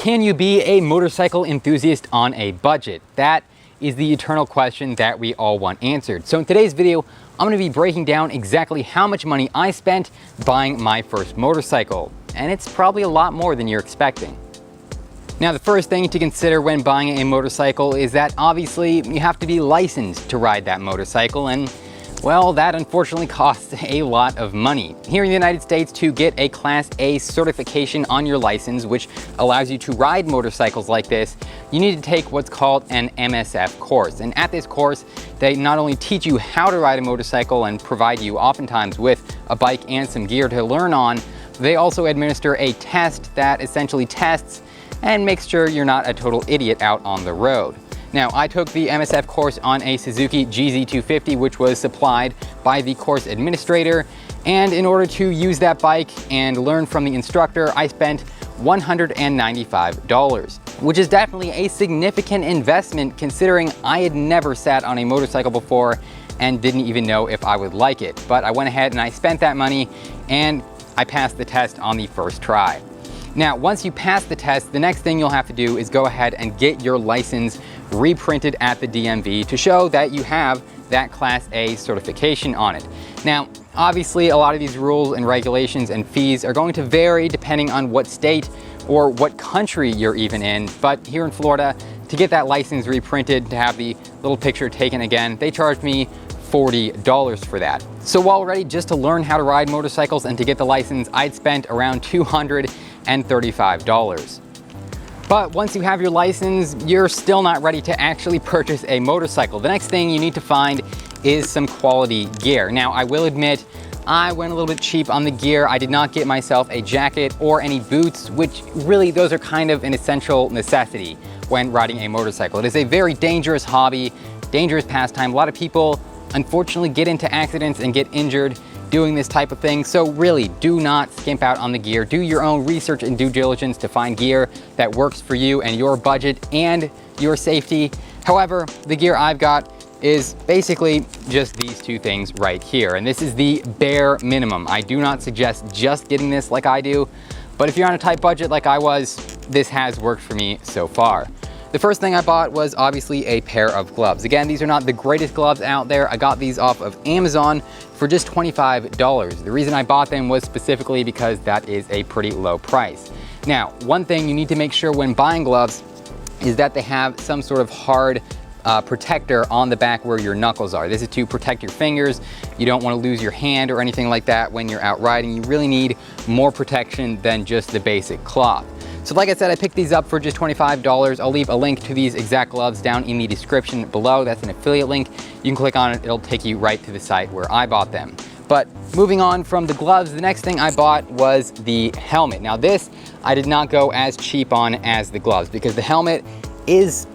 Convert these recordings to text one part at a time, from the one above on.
Can you be a motorcycle enthusiast on a budget? That is the eternal question that we all want answered. So in today's video, I'm going to be breaking down exactly how much money I spent buying my first motorcycle. And it's probably a lot more than you're expecting. Now, the first thing to consider when buying a motorcycle is that obviously you have to be licensed to ride that motorcycle, and well, that unfortunately costs a lot of money. Here in the United States, to get a Class A certification on your license, which allows you to ride motorcycles like this, you need to take what's called an MSF course. And at this course, they not only teach you how to ride a motorcycle and provide you oftentimes with a bike and some gear to learn on, they also administer a test that essentially tests and makes sure you're not a total idiot out on the road. Now, I took the MSF course on a Suzuki GZ250, which was supplied by the course administrator. And in order to use that bike and learn from the instructor, I spent $195, which is definitely a significant investment considering I had never sat on a motorcycle before and didn't even know if I would like it. But I went ahead and I spent that money and I passed the test on the first try. Now, once you pass the test, the next thing you'll have to do is go ahead and get your license reprinted at the DMV to show that you have that Class A certification on it. Now, obviously, a lot of these rules and regulations and fees are going to vary depending on what state or what country you're even in. But here in Florida, to get that license reprinted, to have the little picture taken again, they charged me $40 for that. So while ready just to learn how to ride motorcycles and to get the license, I'd spent around $235. But once you have your license, you're still not ready to actually purchase a motorcycle. The next thing you need to find is some quality gear. Now, I will admit, I went a little bit cheap on the gear. I did not get myself a jacket or any boots, which really those are kind of an essential necessity when riding a motorcycle. It is a very dangerous hobby, dangerous pastime. A lot of people unfortunately get into accidents and get injured doing this type of thing. So really do not skimp out on the gear. Do your own research and due diligence to find gear that works for you and your budget and your safety. However, the gear I've got is basically just these two things right here. And this is the bare minimum. I do not suggest just getting this like I do, but if you're on a tight budget like I was, this has worked for me so far. The first thing I bought was obviously a pair of gloves. Again, these are not the greatest gloves out there. I got these off of Amazon for just $25. The reason I bought them was specifically because that is a pretty low price. Now, one thing you need to make sure when buying gloves is that they have some sort of hard protector on the back where your knuckles are. This is to protect your fingers. You don't want to lose your hand or anything like that when you're out riding. You really need more protection than just the basic cloth. So like I said, I picked these up for just $25. I'll leave a link to these exact gloves down in the description below. That's an affiliate link. You can click on it. It'll take you right to the site where I bought them. But moving on from the gloves, the next thing I bought was the helmet. Now this, I did not go as cheap on as the gloves because the helmet is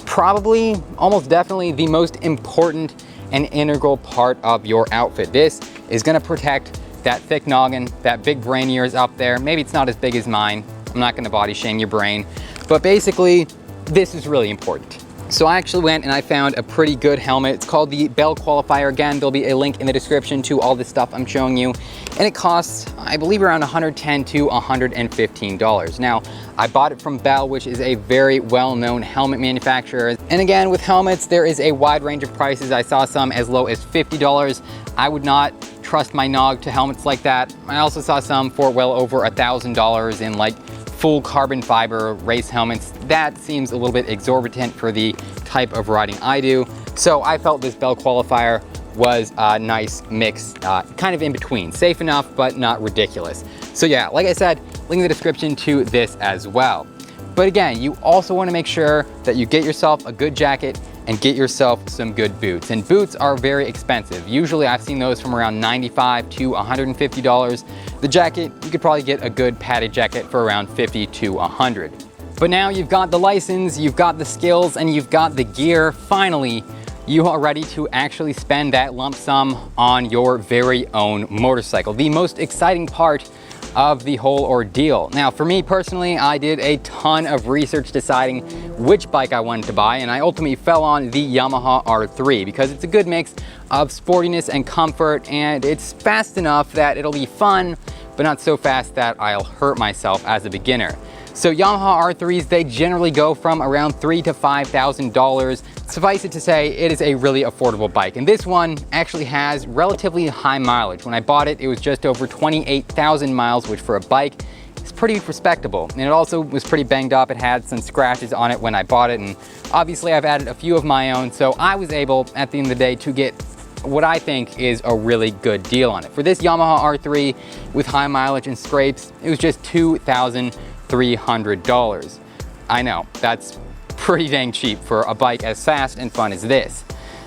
probably, almost definitely the most important and integral part of your outfit. This is gonna protect that thick noggin, that big brain of yours up there. Maybe it's not as big as mine. I'm not gonna body shame your brain, but basically, this is really important. So I actually went and I found a pretty good helmet. It's called the Bell Qualifier. Again, there'll be a link in the description to all this stuff I'm showing you. And it costs, I believe, around $110 to $115. Now, I bought it from Bell, which is a very well-known helmet manufacturer. And again, with helmets, there is a wide range of prices. I saw some as low as $50. I would not trust my nog to helmets like that. I also saw some for well over $1,000 in like full carbon fiber race helmets. That seems a little bit exorbitant for the type of riding I do. So I felt this Bell Qualifier was a nice mix, kind of in between. Safe enough, but not ridiculous. So yeah, like I said, link in the description to this as well. But again, you also want to make sure that you get yourself a good jacket and get yourself some good boots. And boots are very expensive. Usually I've seen those from around $95 to $150. The jacket, you could probably get a good padded jacket for around $50 to $100. But now you've got the license, you've got the skills, and you've got the gear. Finally, you are ready to actually spend that lump sum on your very own motorcycle. The most exciting part of the whole ordeal. Now, for me personally, I did a ton of research deciding which bike I wanted to buy, and I ultimately fell on the Yamaha R3 because it's a good mix of sportiness and comfort, and it's fast enough that it'll be fun, but not so fast that I'll hurt myself as a beginner. So Yamaha R3s, they generally go from around $3,000 to $5,000. Suffice it to say, it is a really affordable bike. And this one actually has relatively high mileage. When I bought it, it was just over 28,000 miles, which for a bike is pretty respectable. And it also was pretty banged up. It had some scratches on it when I bought it. And obviously I've added a few of my own. So I was able, at the end of the day, to get what I think is a really good deal on it. For this Yamaha R3 with high mileage and scrapes, it was just $2,300. I know, that's pretty dang cheap for a bike as fast and fun as this.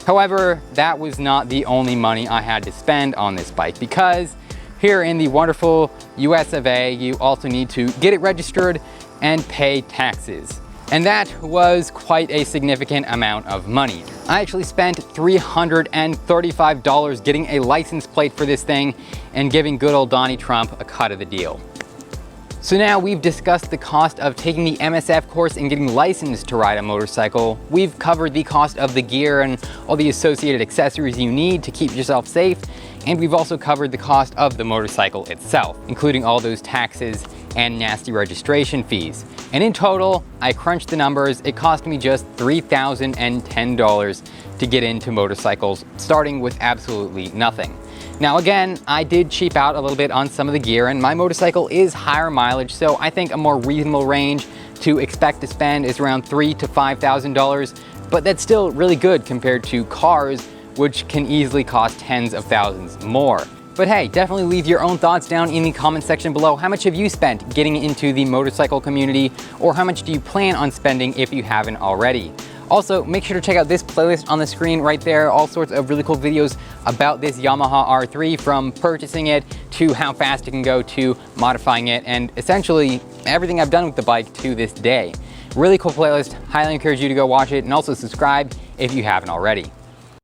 However, that was not the only money I had to spend on this bike, because here in the wonderful US of A, you also need to get it registered and pay taxes. And that was quite a significant amount of money. I actually spent $335 getting a license plate for this thing and giving good old Donnie Trump a cut of the deal. So now we've discussed the cost of taking the MSF course and getting licensed to ride a motorcycle. We've covered the cost of the gear and all the associated accessories you need to keep yourself safe. And we've also covered the cost of the motorcycle itself, including all those taxes and nasty registration fees. And in total, I crunched the numbers, it cost me just $3,010 to get into motorcycles, starting with absolutely nothing. Now again, I did cheap out a little bit on some of the gear, and my motorcycle is higher mileage, so I think a more reasonable range to expect to spend is around $3,000 to $5,000, but that's still really good compared to cars, which can easily cost tens of thousands more. But hey, definitely leave your own thoughts down in the comment section below. How much have you spent getting into the motorcycle community, or how much do you plan on spending if you haven't already? Also, make sure to check out this playlist on the screen right there. All sorts of really cool videos about this Yamaha R3, from purchasing it to how fast it can go to modifying it, and essentially everything I've done with the bike to this day. Really cool playlist. Highly encourage you to go watch it, and also subscribe if you haven't already.